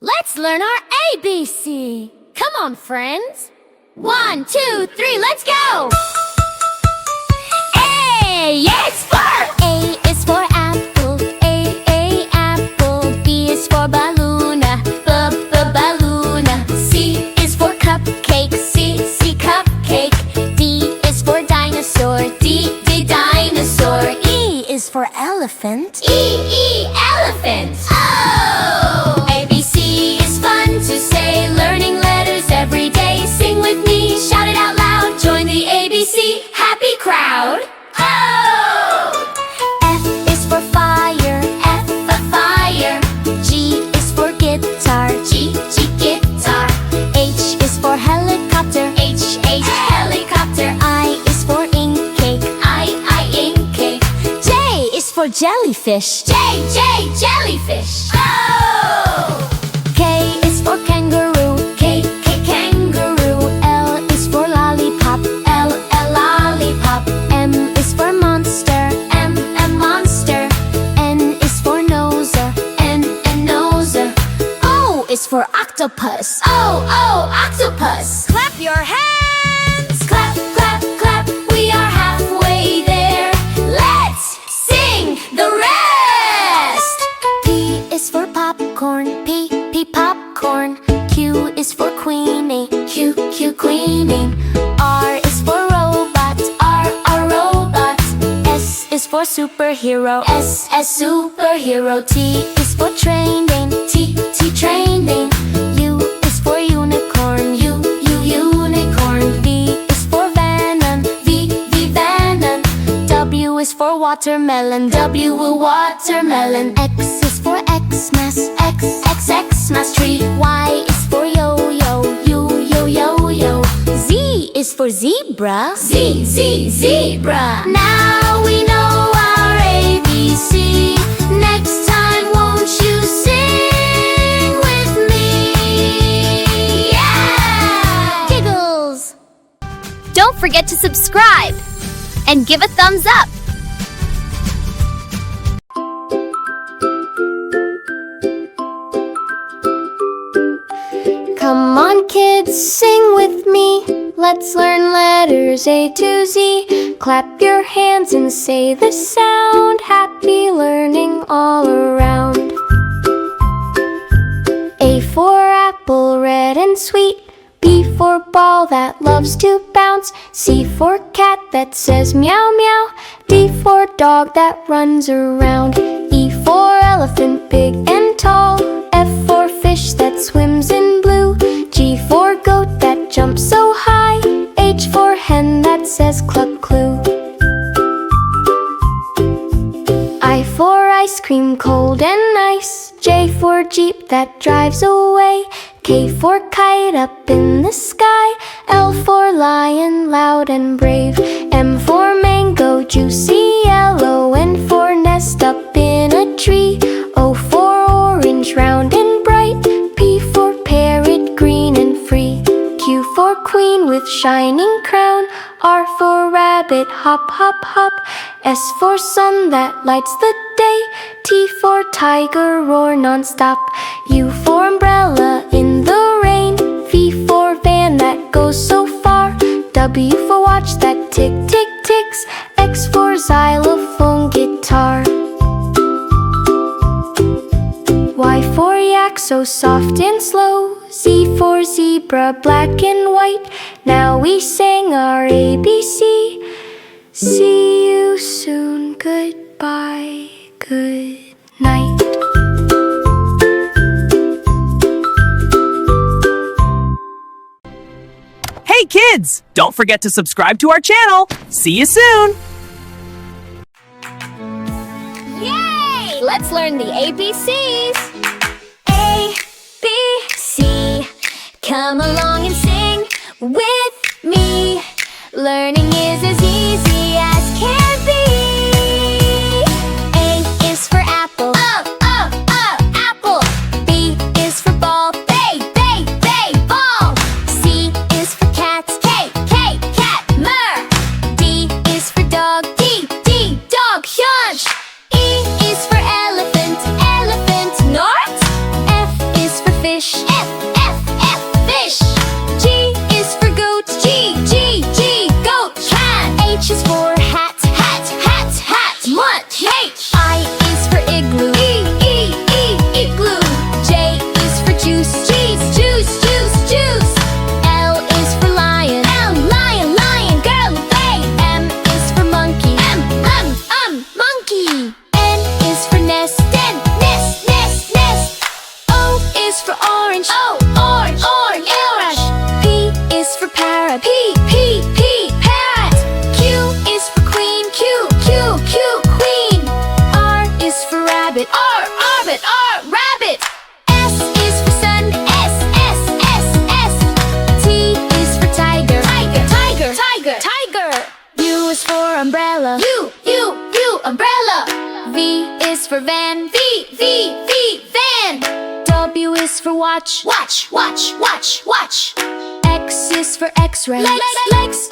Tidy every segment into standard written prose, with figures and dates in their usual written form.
Let's learn our ABC. Come on, friends. 1, 2, 3, let's go! A, it's for A is for apple, A, apple. B is for balloon, balloon. C is for cupcake, C, cupcake. D is for dinosaur, D, dinosaur. E is for elephant, E, elephant. Oh! ABC is fun to say, learning letters every day. Sing with me, shout it out loud, join the ABC happy crowd. Oh! F is for fire, F for fire. G is for guitar, G, guitar. H is for helicopter, H, helicopter. I is for ink cake, I, ink cake. J is for jellyfish, J, jellyfish. Oh! K is for kangaroo, K, kangaroo. L is for lollipop, L, lollipop. M is for monster, M, monster. N is for noser, N, noser. O is for octopus, O, octopus. Clap your hands! Clap, clap, clap, we are halfway there. Let's sing the rest! P is for popcorn, P, popcorn. Q is for queenie, Q, queenie. R is for robot, R, robot. S is for superhero, S, superhero. T is for training, T, training. U is for unicorn, U, unicorn. V is for venom, V, venom. W is for watermelon, W, watermelon. X is for Xmas, Xmas tree. Y is for yo-yo, yo-yo. Z is for zebra, Z, zebra. Now we know our ABC. Next time, won't you sing with me? Yeah! Giggles! Don't forget to subscribe and give a thumbs up. Come on, kids, sing with me. Let's learn letters A to Z. Clap your hands and say the sound. Happy learning all around. A for apple, red and sweet. B for ball that loves to bounce. C for cat that says meow meow. D for dog that runs around. E for elephant, big and tall. F for fish that swims in blue. G for goat that jumps so high. H for hen that says cluck clue. I for ice cream, cold and nice. J for jeep that drives away. K for kite up in the sky. L for lion, loud and brave. M for mango, juicy yellow. N for nest up in a tree. O for orange, round and bright. P for parrot, green and free. Q for queen with shining crown. R for rabbit, hop, hop, hop. S for sun that lights the day. T for tiger, roar non-stop. U for umbrella in the rain. V for van that goes so far. W for watch that tick, tick, ticks. X for xylophone, guitar. Y for yak, so soft and slow. Z for zebra, black and white. Now we sang our ABC. See you soon, goodbye, good night. Hey kids! Don't forget to subscribe to our channel. See you soon! Yay! Let's learn the ABCs. A, B, C. Come along and sing with me. Learning is as easy as can be. A is for apple, apple. B is for ball, ball. C is for cat, cat, mer. D is for dog, dog, hunch. E is for elephant, north. F is for fish. fish. Fish. G is for goat. G, goat. Cat. H is for hat. Hat. Mutt. H. I is for igloo. Igloo. J is for juice. Juice. L is for lion. Lion. Girl. Bay. M is for monkey. Monkey. N is for nest. Nest. O is for orange. Orange. P is for parrot. P. Parrot. Q is for queen. Q. Queen. R is for rabbit. R. Rabbit. S is for sun. S. T is for tiger. Tiger. U is for umbrella. U. Umbrella. V is for van. V. Van. W is for watch. Watch. X is for X-ray. Legs.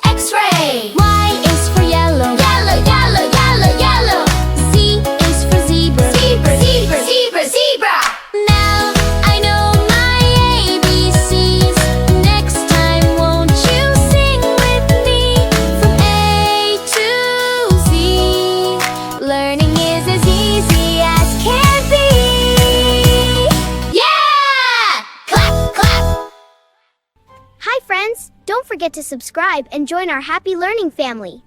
X-ray. Y is for yellow. Yellow. Z is for zebra. Zebra. Now I know my ABCs. Next time won't you sing with me from A to Z? Learning is as easy as can be. Yeah! Clap. Hi friends, don't forget to subscribe and join our happy learning family.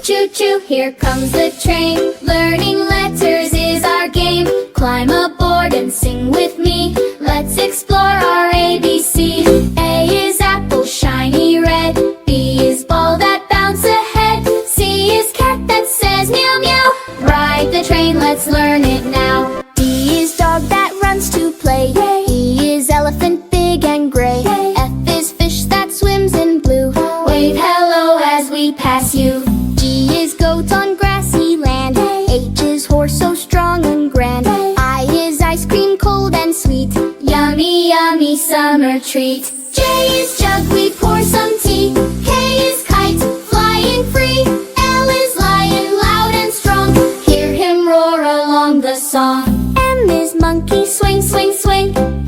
Choo-choo, here comes the train. Learning letters is our game. Climb aboard and sing with me. Let's explore our ABC. A is apple, shiny red. B is ball that bounce ahead. C is cat that says meow meow. Ride the train, let's learn it now. D is dog that runs to play. E is elephant, big and gray. F is fish that swims in blue. Wave hello as we pass you. G is goat on grassy land. H is horse so strong and grand. I is ice cream cold and sweet. Yummy summer treat. J is jug, we pour some tea. K is kite, flying free. L is lion, loud and strong. Hear him roar along the song. M is monkey, swing.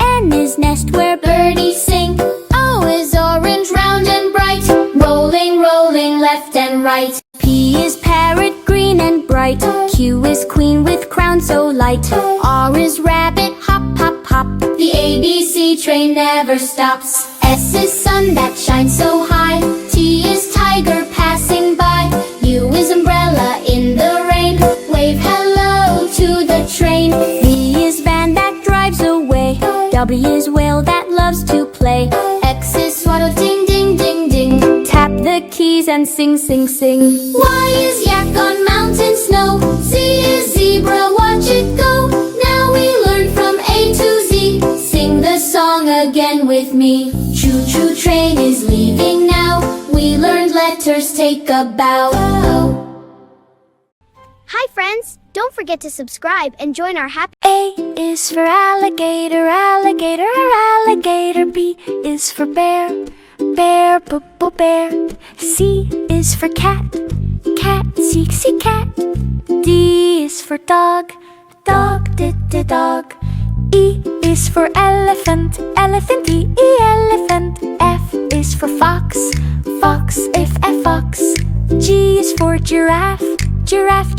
N is nest where birdies sing. O is orange, round and bright. Rolling left and right. P is parrot, green and bright. Q is queen with crown so light. R is rabbit, hop. The ABC train never stops. S is sun that shines so high. T is tiger passing by. U is umbrella in the rain. Wave hello to the train. V is van that drives away. W is whale that loves to play. X is swaddle, ding. Tap the keys and sing. Y is yak on mountain snow. Z is zebra, watch it go. Now we learn from A to Z. Sing the song again with me. Choo-choo train is leaving now. We learned letters, take a bow. Hi friends, don't forget to subscribe and join our happy... A is for alligator. B is for bear. Bear. C is for cat. See cat. D is for dog. Dog. E is for elephant. E elephant. F is for fox. Fox. G is for giraffe. Giraffe.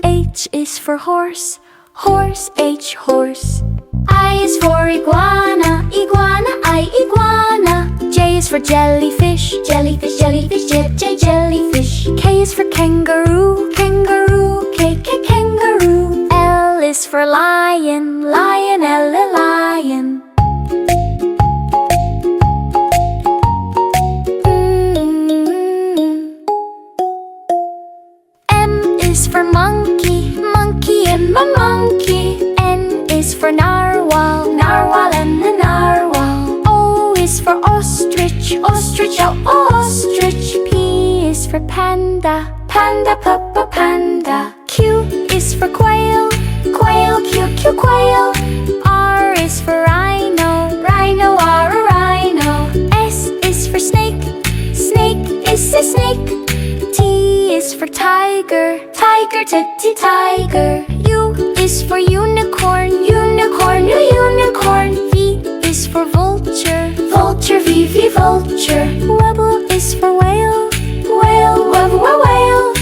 H is for horse. H horse. I is for iguana. Iguana. J is for jellyfish. J jellyfish. K is for kangaroo. K kangaroo. L is for lion. L lion. M is for monkey. N is for narwhal. And the narwhal. O is for ostrich. Ostrich. P is for panda. Panda. Q is for quail. Quail. R is for rhino. Rhino. S is for snake. Snake. T is for tiger, tiger, titty, tiger. U is for unicorn, unicorn, unicorn. V is for vulture, vulture, V, vulture. W is for whale, whale, whale.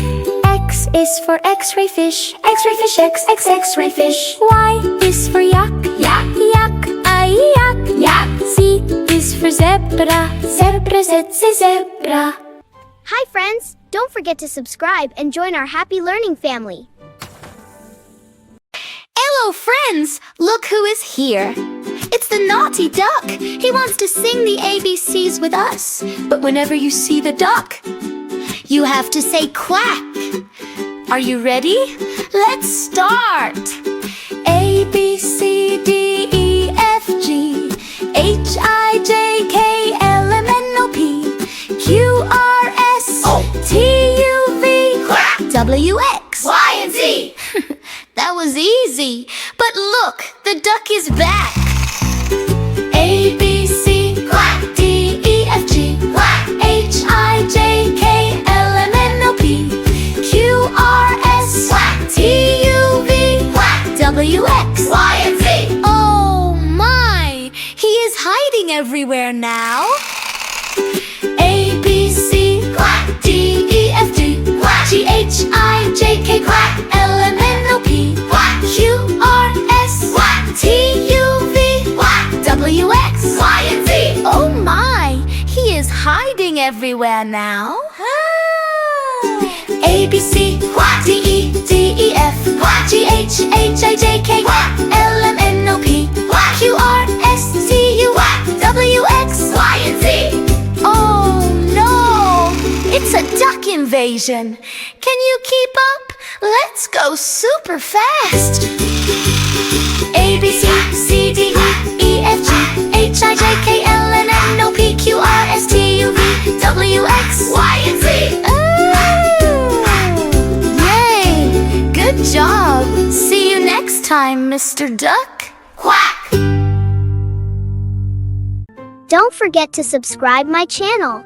X is for x-ray fish, x-ray fish, x-ray fish. Y is for yak, yak, yak, yak, yak. Z is for zebra, zebra, zebra. Hi, friends! Don't forget to subscribe and join our happy learning family. Hello, friends! Look who is here. It's the naughty duck. He wants to sing the ABCs with us. But whenever you see the duck, you have to say quack. Are you ready? Let's start. A, B, C, D, E, F, G, H, I, J, K, L, M, N, O, P, Q, R, S, T, U, V, W, X, Y, and Z. That was easy. But look, the duck is back. A, B, C, quack, D, E, F, G, quack, H, I, J, K, L, M, N, O, P, Q, R, S, quack, T, U, V, quack, W, X, Y, and Z. Oh my! He is hiding everywhere now. A, B, C, quack, D, E, F, G, quack, G, H, I, J, K, quack, L, M, N, O, P, quack, Q, R, S, quack, T, U, V, quack, W, X, Y, and Z. Oh my! He is hiding everywhere now. A, B, C, quack, D, E, F, quack, G, H, I, J, K, quack, L, M, N, O, P, quack, Q, R, S, T, U, quack, W, X, Y, and Z. Oh no! It's a duck invasion. Can you keep up? Let's go super fast. A, B, C, D, E, F, G, H, I, J, K, L, M, N, O, P, Q, R, S, T, U, V, W, X, Y, and Z. Yay! Good job. See you next time, Mr. Duck. Quack! Don't forget to subscribe my channel.